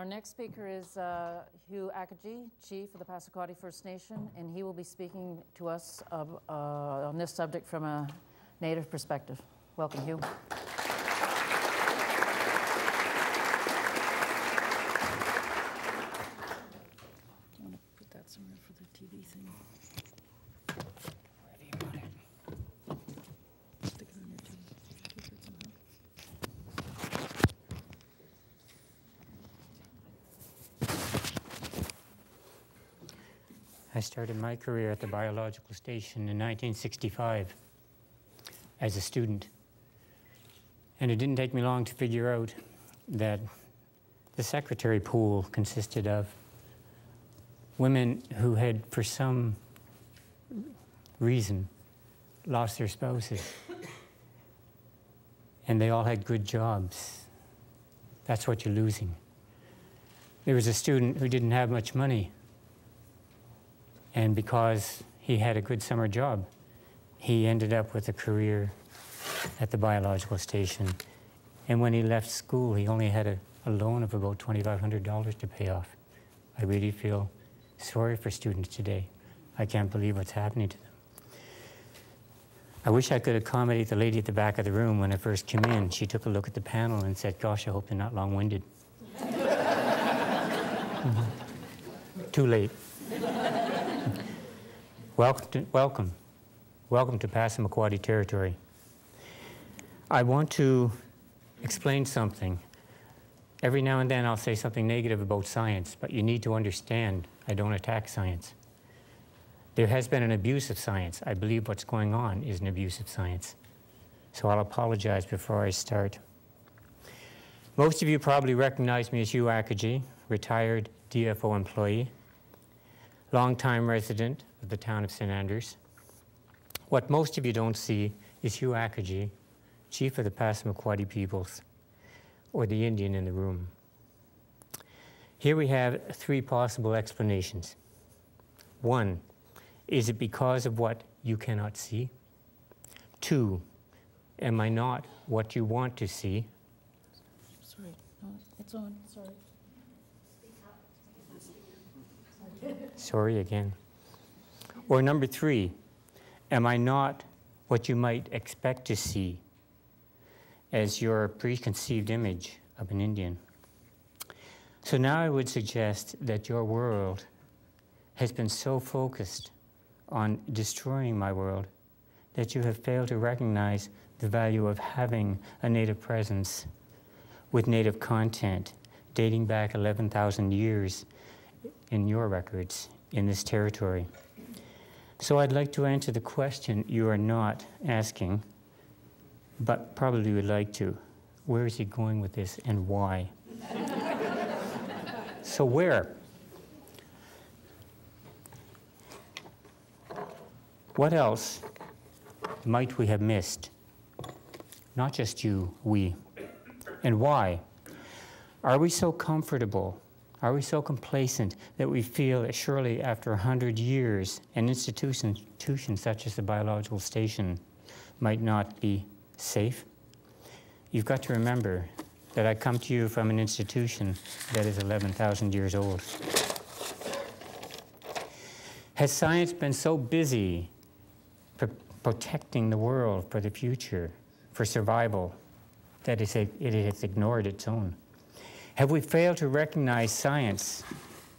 Our next speaker is Hugh Akagi, Chief of the Passamaquoddy First Nation, and he will be speaking to us on this subject from a Native perspective. Welcome, Hugh. Do you want to put that somewhere for the TV thing? Where do you want it? Stick it on your TV. Keep it somehow. I started my career at the biological station in 1965 as a student. And it didn't take me long to figure out that the secretary pool consisted of women who had, for some reason, lost their spouses. And they all had good jobs. That's what you're losing. There was a student who didn't have much money. And because he had a good summer job, he ended up with a career at the biological station. And when he left school, he only had a loan of about $2,500 to pay off. I really feel sorry for students today. I can't believe what's happening to them. I wish I could accommodate the lady at the back of the room when I first came in. She took a look at the panel and said, "Gosh, I hope they're not long-winded." Too late. Welcome to Passamaquoddy territory. I want to explain something. Every now and then I'll say something negative about science, but you need to understand I don't attack science. There has been an abuse of science. I believe what's going on is an abuse of science. So I'll apologize before I start. Most of you probably recognize me as Hugh Akagi, retired DFO employee, longtime resident of the town of St.Andrews. What most of you don't see is Hugh Akagi, Chief of the Passamaquoddy peoples, or the Indian in the room. Here we have three possible explanations. One, is it because of what you cannot see? Two, am I not what you want to see? Sorry, no, it's on, sorry. Sorry again. Or number three, am I not what you might expect to see as your preconceived image of an Indian? So now I would suggest that your world has been so focused on destroying my world that you have failed to recognize the value of having a Native presence with Native content dating back 11,000 years in your records in this territory. So I'd like to answer the question you are not asking, but probably would like to. Where is he going with this and why? So where? What else might we have missed? Not just you, we. And why? Are we so comfortable? Are we so complacent that we feel that surely after 100 years, an institution such as the biological station might not be safe? You've got to remember that I come to you from an institution that is 11,000 years old. Has science been so busy protecting the world for the future, for survival, that it has ignored its own? Have we failed to recognize science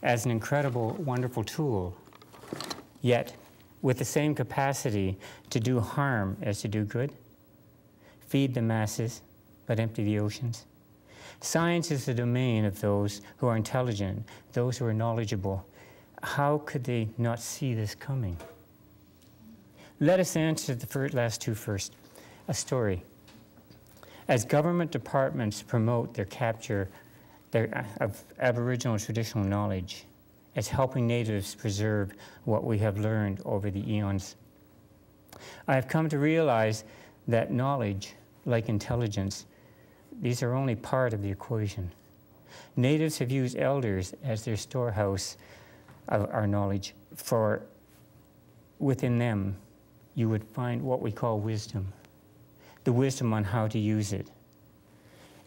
as an incredible, wonderful tool, yet with the same capacity to do harm as to do good? Feed the masses, but empty the oceans? Science is the domain of those who are intelligent, those who are knowledgeable. How could they not see this coming? Let us answer the last two first. A story. As government departments promote their capture of Aboriginal traditional knowledge, as helping natives preserve what we have learned over the eons, I have come to realize that knowledge, like intelligence, these are only part of the equation. Natives have used elders as their storehouse of our knowledge, for within them you would find what we call wisdom, the wisdom on how to use it.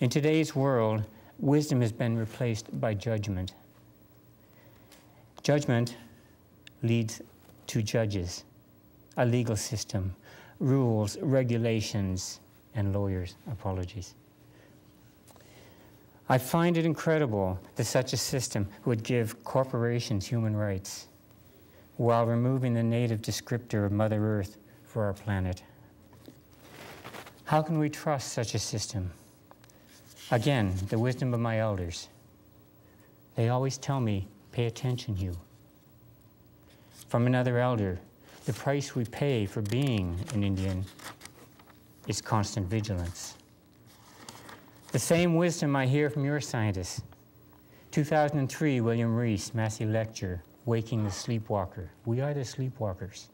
In today's world, wisdom has been replaced by judgment. Judgment leads to judges, a legal system, rules, regulations, and lawyers. Apologies. I find it incredible that such a system would give corporations human rights while removing the native descriptor of Mother Earth for our planet. How can we trust such a system? Again, the wisdom of my elders. They always tell me, pay attention, Hugh. From another elder, the price we pay for being an Indian is constant vigilance. The same wisdom I hear from your scientists. 2003, William Rees, Massey Lecture, Waking the Sleepwalker. We are the sleepwalkers.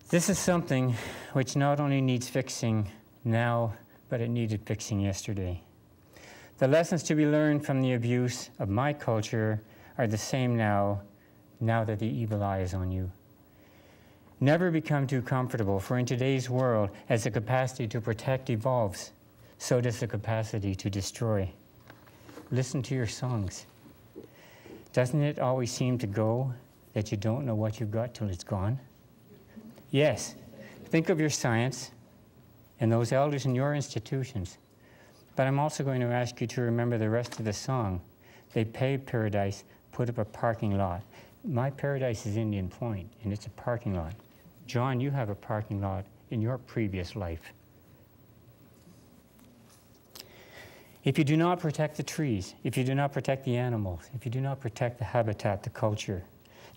This is something which not only needs fixing now, but it needed fixing yesterday. The lessons to be learned from the abuse of my culture are the same now that the evil eye is on you. Never become too comfortable, for in today's world, as the capacity to protect evolves, so does the capacity to destroy. Listen to your songs. Doesn't it always seem to go that you don't know what you've got till it's gone? Yes, think of your science and those elders in your institutions. But I'm also going to ask you to remember the rest of the song. They paved paradise, put up a parking lot. My paradise is Indian Point, and it's a parking lot. John, you have a parking lot in your previous life. If you do not protect the trees, if you do not protect the animals, if you do not protect the habitat, the culture,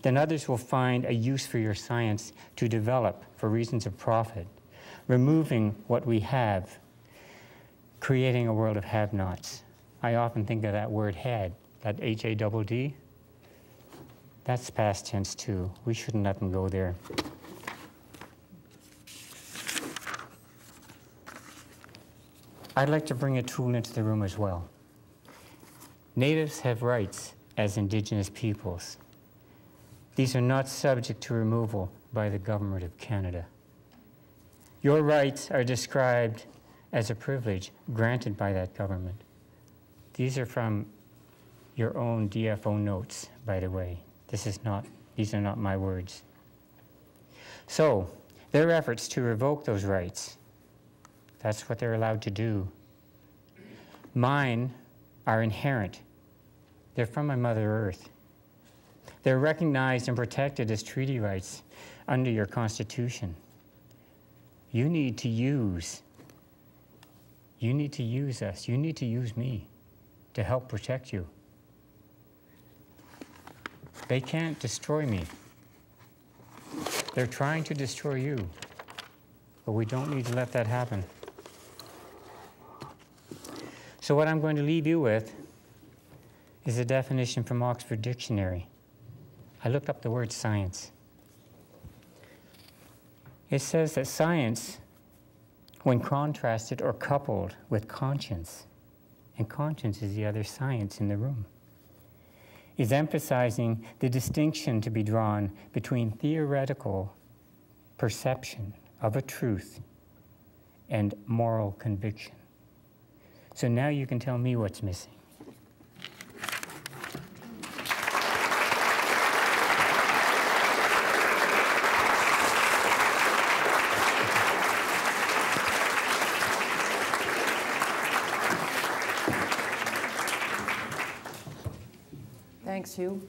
then others will find a use for your science to develop for reasons of profit, removing what we have, creating a world of have-nots. I often think of that word had, that H-A-D-D. That's past tense too. We shouldn't let them go there. I'd like to bring a tool into the room as well. Natives have rights as Indigenous peoples. These are not subject to removal by the Government of Canada. Your rights are described as a privilege granted by that government. These are from your own DFO notes, by the way. These are not my words. So, their efforts to revoke those rights, that's what they're allowed to do. Mine are inherent. They're from my Mother Earth. They're recognized and protected as treaty rights under your Constitution. You need to use us. You need to use me to help protect you. They can't destroy me. They're trying to destroy you, but we don't need to let that happen. So what I'm going to leave you with is a definition from Oxford Dictionary. I looked up the word science. It says that science, when contrasted or coupled with conscience, and conscience is the other science in the room, is emphasizing the distinction to be drawn between theoretical perception of a truth and moral conviction. So now you can tell me what's missing. Thanks, Hugh.